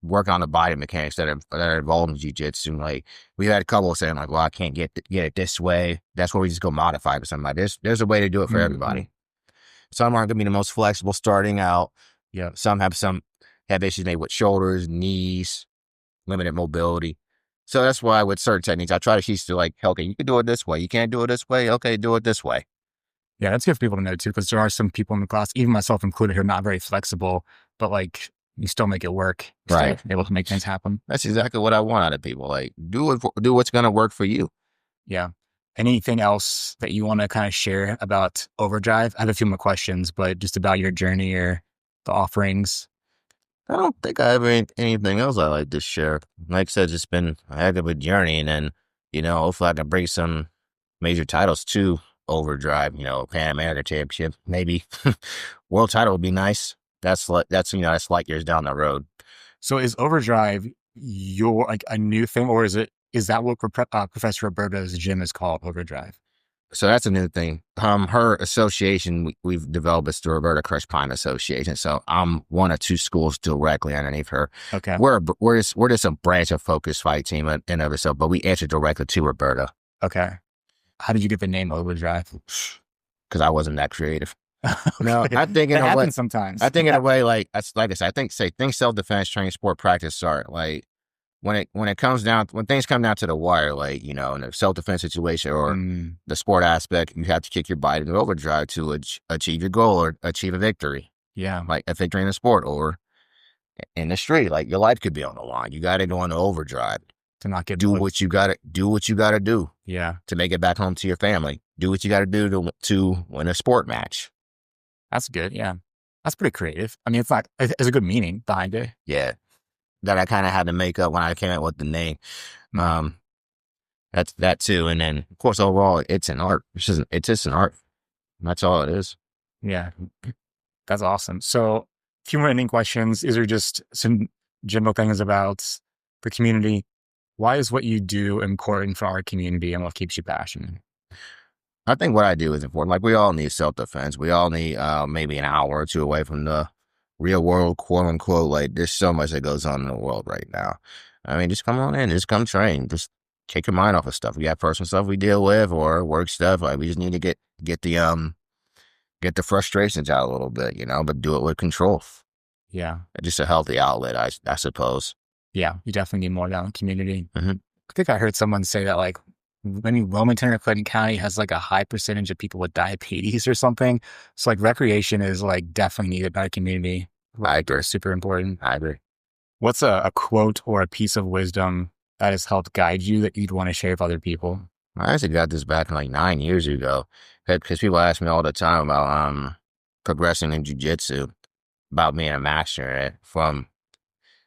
Speaker 2: work on the body mechanics that are involved in jiu-jitsu. Like we had a couple saying like, well, I can't get it this way. That's where we just go modify to somebody. There's a way to do it for everybody. Some aren't gonna be the most flexible starting out.
Speaker 1: Yeah.
Speaker 2: Some have issues maybe with shoulders, knees, limited mobility. So that's why with certain techniques, I try to teach to like, okay, you can do it this way. You can't do it this way. Okay, do it this way.
Speaker 1: Yeah, that's good for people to know too, because there are some people in the class, even myself included, who are not very flexible, but like you still make it work.
Speaker 2: Right.
Speaker 1: Still able to make things happen.
Speaker 2: That's exactly what I want out of people. Like do what's going to work for you.
Speaker 1: Yeah. Anything else that you want to kind of share about Overdrive? I have a few more questions, but just about your journey or the offerings.
Speaker 2: I don't think I have anything else I like to share. Like I said, it's been a heck of a journey, and then, hopefully I can bring some major titles to Overdrive, Pan American Championship, maybe. World title would be nice. That's light years down the road.
Speaker 1: So is Overdrive your like a new thing, or is that what Professor Roberta's gym is called, Overdrive?
Speaker 2: So that's a new thing. Her association we've developed is the Roberta Crush Pine Association. So I'm one of two schools directly underneath her.
Speaker 1: Okay.
Speaker 2: We're just a branch of Focus Fight Team in of itself, but we answer directly to Roberta.
Speaker 1: Okay. How did you get the name Overdrive?
Speaker 2: Because I wasn't that creative.
Speaker 1: Okay.
Speaker 2: No, I think in a way.
Speaker 1: Sometimes.
Speaker 2: I think in a way, like I said, I think self-defense, training, sport, practice are like when things come down to the wire, like, in a self-defense situation or the sport aspect, you have to kick your body into overdrive to achieve your goal or achieve a victory.
Speaker 1: Yeah.
Speaker 2: Like a victory in the sport or in the street, like your life could be on the line. You got to go into overdrive
Speaker 1: to not get
Speaker 2: do what you got to do.
Speaker 1: Yeah.
Speaker 2: To make it back home to your family. Do what you got to do to win a sport match.
Speaker 1: That's good. Yeah. That's pretty creative. I mean, it's a good meaning behind it.
Speaker 2: Yeah. That I kind of had to make up when I came up with the name. That's that too. And then of course, overall, it's an art. It's just an art. That's all it is.
Speaker 1: Yeah. That's awesome. So a few more ending questions. These are just some general things about the community. Why is what you do important for our community, and what keeps you passionate?
Speaker 2: I think what I do is important. Like we all need self-defense. We all need maybe an hour or two away from the real world, quote unquote. Like there's so much that goes on in the world right now. I mean, just come on in, just come train, just take your mind off of stuff. We got personal stuff we deal with or work stuff. Like we just need to get the frustrations out a little bit, but do it with control.
Speaker 1: Yeah.
Speaker 2: Just a healthy outlet, I suppose.
Speaker 1: Yeah. You definitely need more down in the community.
Speaker 2: Mm-hmm.
Speaker 1: I think I heard someone say that like Wilmington or Clinton County has like a high percentage of people with diabetes or something. So like recreation is like definitely needed by the community.
Speaker 2: I agree.
Speaker 1: Super important.
Speaker 2: I agree.
Speaker 1: What's a quote or a piece of wisdom that has helped guide you that you'd want to share with other people?
Speaker 2: I actually got this back like 9 years ago because people ask me all the time about progressing in jiu-jitsu, about being a master.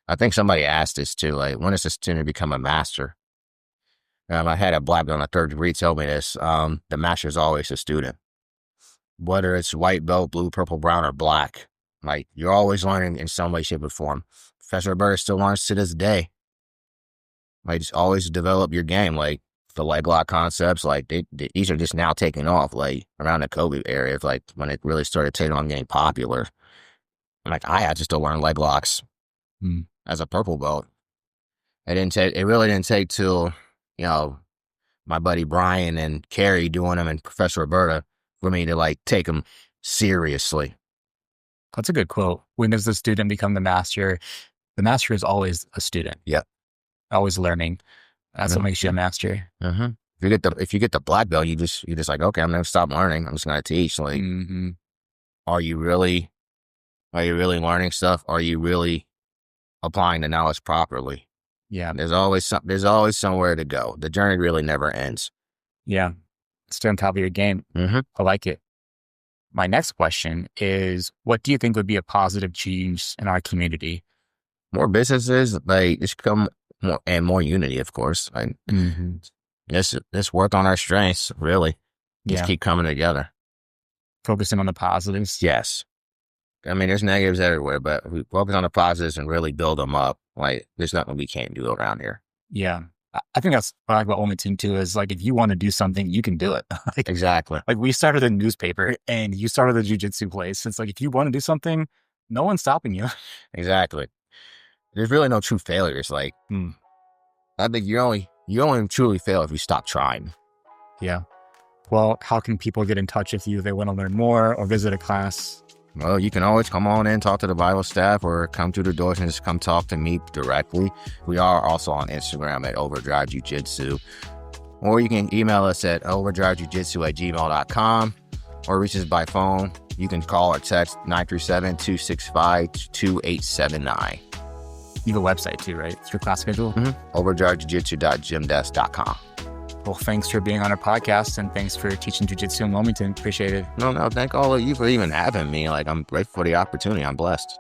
Speaker 2: I think somebody asked this too, like, when does a student become a master? I had a black belt in the third degree tell me this. The master is always a student. Whether it's white belt, blue, purple, brown, or black. Like, you're always learning in some way, shape, or form. Professor Roberta still learns to this day. Like, just always develop your game. Like, the leg lock concepts, like, these are just now taking off, like, around the COVID area, like, when it really started taking on getting popular. Like, I had to still learn leg locks as a purple belt. It really didn't take till, my buddy Brian and Kerrie doing them and Professor Roberta for me to, like, take them seriously.
Speaker 1: That's a good quote. When does the student become the master? The master is always a student.
Speaker 2: Yeah.
Speaker 1: Always learning. That's what makes you a master.
Speaker 2: Mm-hmm. If you get the black belt, you just like, okay, I'm gonna stop learning. I'm just gonna teach. Like, are you really learning stuff? Are you really applying the knowledge properly?
Speaker 1: Yeah.
Speaker 2: There's always somewhere to go. The journey really never ends.
Speaker 1: Yeah. Stay on top of your game.
Speaker 2: Mm-hmm.
Speaker 1: I like it. My next question is, what do you think would be a positive change in our community?
Speaker 2: More businesses, like, just come more, and more unity, of course. Like, let's work on our strengths, really. Just keep coming together.
Speaker 1: Focusing on the positives.
Speaker 2: Yes. I mean, there's negatives everywhere, but if we focus on the positives and really build them up, like, there's nothing we can't do around here.
Speaker 1: Yeah. I think that's what I like about Wilmington too, is like, if you want to do something, you can do it. Like,
Speaker 2: exactly.
Speaker 1: Like, we started a newspaper and you started a jiu-jitsu place. It's like, if you want to do something, no one's stopping you.
Speaker 2: Exactly. there's really no true failures. Like, I think you only truly fail if you stop trying.
Speaker 1: Yeah. Well, how can people get in touch with you if they want to learn more or visit a class?
Speaker 2: Well, you can always come on in, talk to the Bible staff, or come through the doors and just come talk to me directly. We are also on Instagram at Overdrive Jiu-Jitsu. Or you can email us at overdrivejujitsu@gmail.com or reach us by phone. You can call or text 937-265-2879.
Speaker 1: You have a website too, right? It's your class schedule?
Speaker 2: overdrivejujitsu.gymdesk.com.
Speaker 1: Well, thanks for being on our podcast and thanks for teaching jiu-jitsu in Wilmington. Appreciate it.
Speaker 2: No, thank all of you for even having me. Like, I'm grateful for the opportunity. I'm blessed.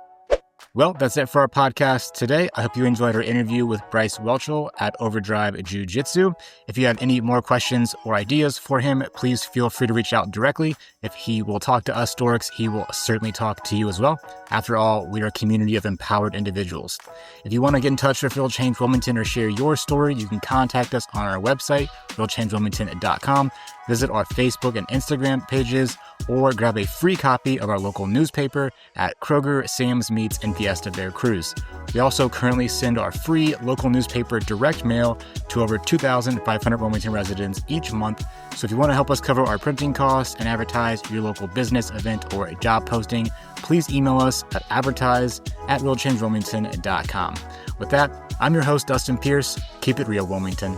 Speaker 1: Well, that's it for our podcast today. I hope you enjoyed our interview with Bryce Whelchel at Overdrive Jiu-Jitsu. If you have any more questions or ideas for him, please feel free to reach out directly. If he will talk to us dorks, he will certainly talk to you as well. After all, we are a community of empowered individuals. If you want to get in touch with Real Change Wilmington or share your story, you can contact us on our website, realchangewilmington.com. Visit our Facebook and Instagram pages, or grab a free copy of our local newspaper at Kroger, Sam's Meats, and Fiesta Veracruz. We also currently send our free local newspaper direct mail to over 2,500 Wilmington residents each month. So if you want to help us cover our printing costs and advertise your local business event or a job posting, please email us at advertise@realchangewilmington.com. With that, I'm your host, Dustin Pierce. Keep it real, Wilmington.